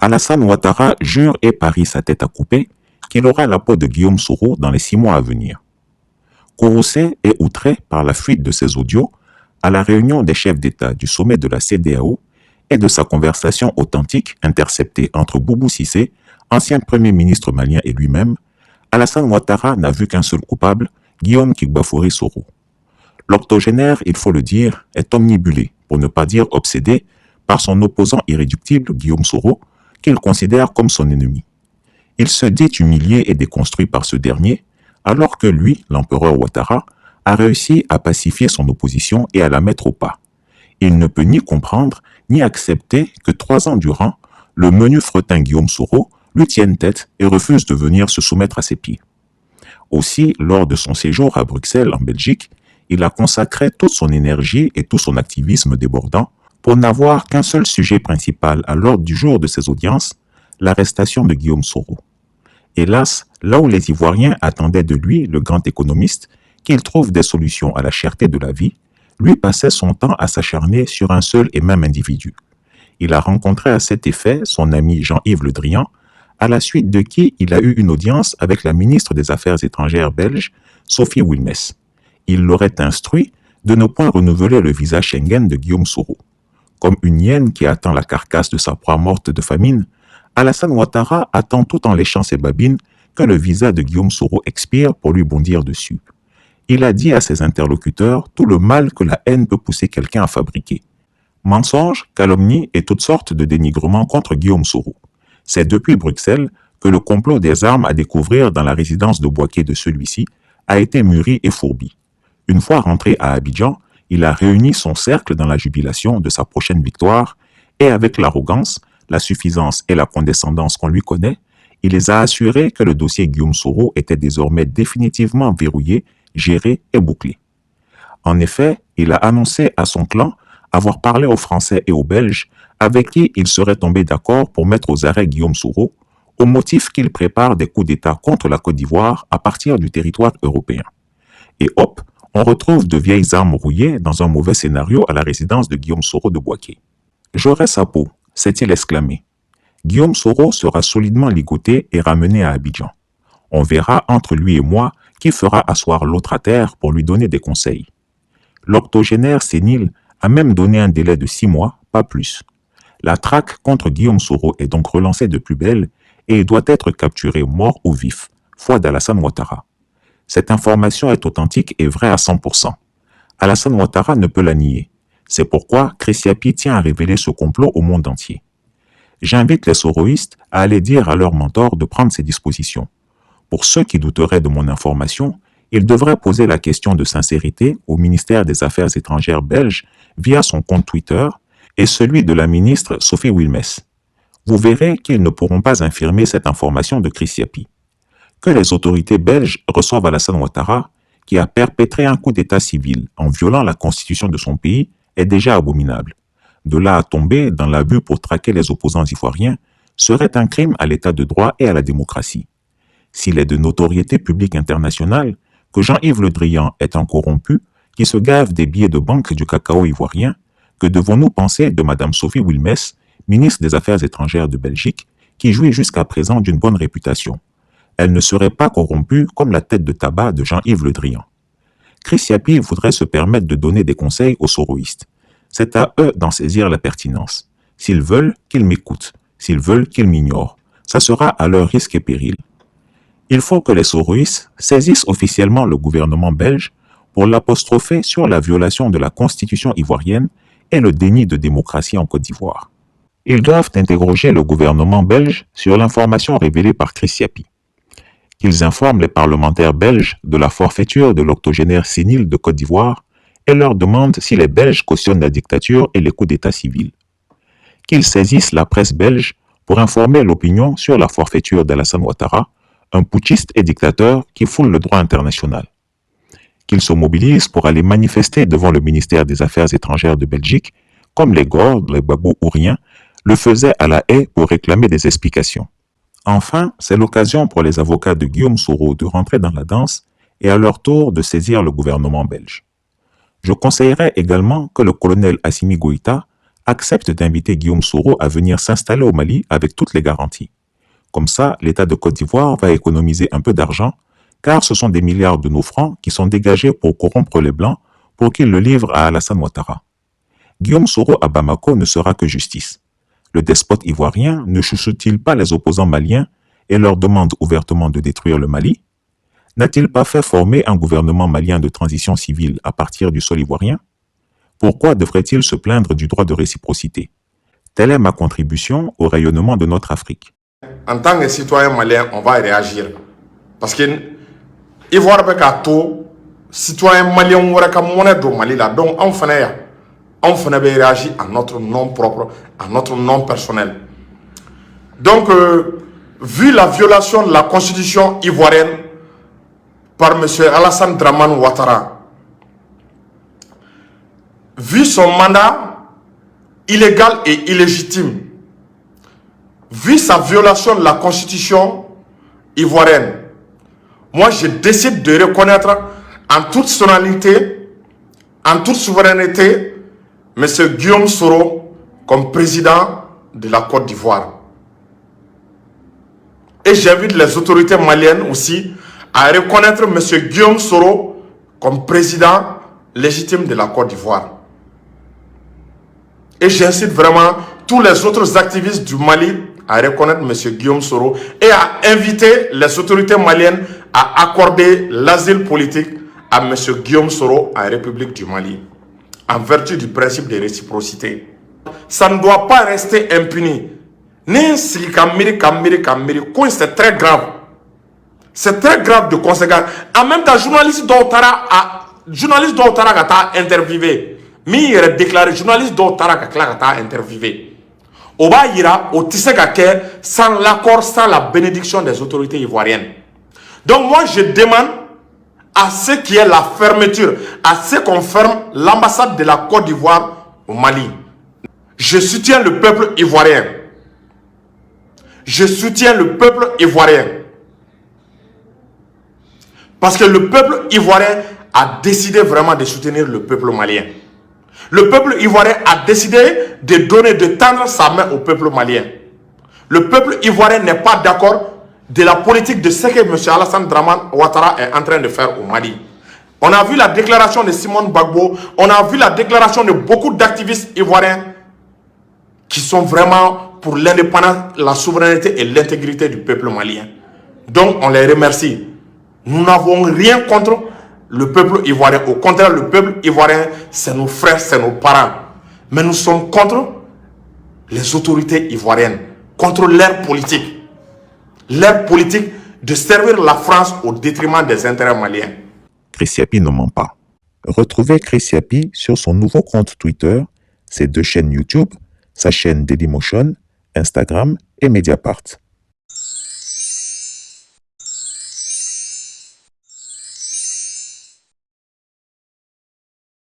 Alassane Ouattara jure et parie sa tête à couper qu'il aura la peau de Guillaume Soro dans les 6 mois à venir. Courroucé et outré par la fuite de ses audios à la réunion des chefs d'État du sommet de la CEDEAO et de sa conversation authentique interceptée entre Boubou Cissé, ancien Premier ministre malien et lui-même, Alassane Ouattara n'a vu qu'un seul coupable, Guillaume Kigbafouri Soro. L'octogénaire, il faut le dire, est omnibulé, pour ne pas dire obsédé, par son opposant irréductible, Guillaume Soro, qu'il considère comme son ennemi. Il se dit humilié et déconstruit par ce dernier, alors que lui, l'empereur Ouattara, a réussi à pacifier son opposition et à la mettre au pas. Il ne peut ni comprendre, ni accepter que 3 ans durant, le menu fretin Guillaume Soro lui tienne tête et refuse de venir se soumettre à ses pieds. Aussi, lors de son séjour à Bruxelles, en Belgique, il a consacré toute son énergie et tout son activisme débordant pour n'avoir qu'un seul sujet principal à l'ordre du jour de ses audiences, l'arrestation de Guillaume Soro. Hélas, là où les Ivoiriens attendaient de lui, le grand économiste, qu'il trouve des solutions à la cherté de la vie, lui passait son temps à s'acharner sur un seul et même individu. Il a rencontré à cet effet son ami Jean-Yves Le Drian, à la suite de qui il a eu une audience avec la ministre des Affaires étrangères belge, Sophie Wilmès. Il l'aurait instruit de ne point renouveler le visa Schengen de Guillaume Soro. Comme une hyène qui attend la carcasse de sa proie morte de famine, Alassane Ouattara attend tout en léchant ses babines que le visa de Guillaume Soro expire pour lui bondir dessus. Il a dit à ses interlocuteurs tout le mal que la haine peut pousser quelqu'un à fabriquer. Mensonges, calomnies et toutes sortes de dénigrements contre Guillaume Soro. C'est depuis Bruxelles que le complot des armes à découvrir dans la résidence de Bouaké de celui-ci a été mûri et fourbi. Une fois rentré à Abidjan, il a réuni son cercle dans la jubilation de sa prochaine victoire et avec l'arrogance, la suffisance et la condescendance qu'on lui connaît, il les a assurés que le dossier Guillaume Soro était désormais définitivement verrouillé, géré et bouclé. En effet, il a annoncé à son clan avoir parlé aux Français et aux Belges avec qui il serait tombé d'accord pour mettre aux arrêts Guillaume Soro, au motif qu'il prépare des coups d'État contre la Côte d'Ivoire à partir du territoire européen. Et hop, on retrouve de vieilles armes rouillées dans un mauvais scénario à la résidence de Guillaume Soro de Bouaké. J'aurai sa peau, s'est-il exclamé. Guillaume Soro sera solidement ligoté et ramené à Abidjan. On verra entre lui et moi qui fera asseoir l'autre à terre pour lui donner des conseils. L'octogénaire sénile a même donné un délai de 6 mois, pas plus. La traque contre Guillaume Soro est donc relancée de plus belle et il doit être capturé mort ou vif, foi d'Alassane Ouattara. Cette information est authentique et vraie à 100%. Alassane Ouattara ne peut la nier. C'est pourquoi Christiapi tient à révéler ce complot au monde entier. J'invite les soroïstes à aller dire à leur mentor de prendre ses dispositions. Pour ceux qui douteraient de mon information, ils devraient poser la question de sincérité au ministère des Affaires étrangères belge via son compte Twitter et celui de la ministre Sophie Wilmès. Vous verrez qu'ils ne pourront pas infirmer cette information de Christiapi. Que les autorités belges reçoivent Alassane Ouattara, qui a perpétré un coup d'état civil en violant la constitution de son pays, est déjà abominable. De là à tomber dans l'abus pour traquer les opposants ivoiriens serait un crime à l'état de droit et à la démocratie. S'il est de notoriété publique internationale que Jean-Yves Le Drian est un corrompu qui se gave des billets de banque du cacao ivoirien, que devons-nous penser de Mme Sophie Wilmès, ministre des Affaires étrangères de Belgique, qui jouit jusqu'à présent d'une bonne réputation? Elle ne serait pas corrompue comme la tête de tabac de Jean-Yves Le Drian. Christiapi voudrait se permettre de donner des conseils aux soroïstes. C'est à eux d'en saisir la pertinence. S'ils veulent, qu'ils m'écoutent. S'ils veulent, qu'ils m'ignorent. Ça sera à leur risque et péril. Il faut que les soroïstes saisissent officiellement le gouvernement belge pour l'apostropher sur la violation de la constitution ivoirienne et le déni de démocratie en Côte d'Ivoire. Ils doivent interroger le gouvernement belge sur l'information révélée par Christiapi. Qu'ils informent les parlementaires belges de la forfaiture de l'octogénaire sénile de Côte d'Ivoire et leur demandent si les Belges cautionnent la dictature et les coups d'état civils. Qu'ils saisissent la presse belge pour informer l'opinion sur la forfaiture d'Alassane Ouattara, un putschiste et dictateur qui foule le droit international. Qu'ils se mobilisent pour aller manifester devant le ministère des Affaires étrangères de Belgique, comme les Gordes, les Babou Ouriens, le faisaient à la Haye pour réclamer des explications. Enfin, c'est l'occasion pour les avocats de Guillaume Soro de rentrer dans la danse et à leur tour de saisir le gouvernement belge. Je conseillerais également que le colonel Assimi Goïta accepte d'inviter Guillaume Soro à venir s'installer au Mali avec toutes les garanties. Comme ça, l'État de Côte d'Ivoire va économiser un peu d'argent, car ce sont des milliards de nos francs qui sont dégagés pour corrompre les Blancs pour qu'ils le livrent à Alassane Ouattara. Guillaume Soro à Bamako ne sera que justice. Le despote ivoirien ne chuchote-t-il pas les opposants maliens et leur demande ouvertement de détruire le Mali? N'a-t-il pas fait former un gouvernement malien de transition civile à partir du sol ivoirien? Pourquoi devrait-il se plaindre du droit de réciprocité? Telle est ma contribution au rayonnement de notre Afrique. En tant que citoyen malien, on va réagir. Parce que l'Ivoire est tout citoyen malien qui a monnaie au Mali. Donc, on va réagir à notre nom propre, à notre nom personnel. Donc, vu la violation de la constitution ivoirienne par M. Alassane Dramane Ouattara, vu son mandat illégal et illégitime, vu sa violation de la constitution ivoirienne, moi je décide de reconnaître en toute solennité, en toute souveraineté, M. Guillaume Soro comme président de la Côte d'Ivoire. Et j'invite les autorités maliennes aussi à reconnaître M. Guillaume Soro comme président légitime de la Côte d'Ivoire. Et j'incite vraiment tous les autres activistes du Mali à reconnaître M. Guillaume Soro et à inviter les autorités maliennes à accorder l'asile politique à M. Guillaume Soro en République du Mali, en vertu du principe de réciprocité. Ça ne doit pas rester impuni. C'est très grave. C'est très grave de conséquence. En même temps, journaliste d'Otara a interviewé. Mais il a déclaré journaliste d'Otara a interviewé. Oba ira au Tissekake sans l'accord, sans la bénédiction des autorités ivoiriennes. Donc moi je demande à ce qui est la fermeture, à ce qu'on ferme l'ambassade de la Côte d'Ivoire au Mali. Je soutiens le peuple ivoirien. Je soutiens le peuple ivoirien. Parce que le peuple ivoirien a décidé vraiment de soutenir le peuple malien. Le peuple ivoirien a décidé de tendre sa main au peuple malien. Le peuple ivoirien n'est pas d'accord de la politique de ce que M. Alassane Dramane Ouattara est en train de faire au Mali. On a vu la déclaration de Simone Gbagbo, on a vu la déclaration de beaucoup d'activistes ivoiriens qui sont vraiment pour l'indépendance, la souveraineté et l'intégrité du peuple malien. Donc on les remercie. Nous n'avons rien contre le peuple ivoirien. Au contraire, le peuple ivoirien, c'est nos frères, c'est nos parents. Mais nous sommes contre les autorités ivoiriennes, contre leur politique. Leur politique de servir la France au détriment des intérêts maliens. Chris Yapi ne ment pas. Retrouvez Chris Yapi sur son nouveau compte Twitter, ses 2 chaînes YouTube, sa chaîne Dailymotion, Instagram et Mediapart.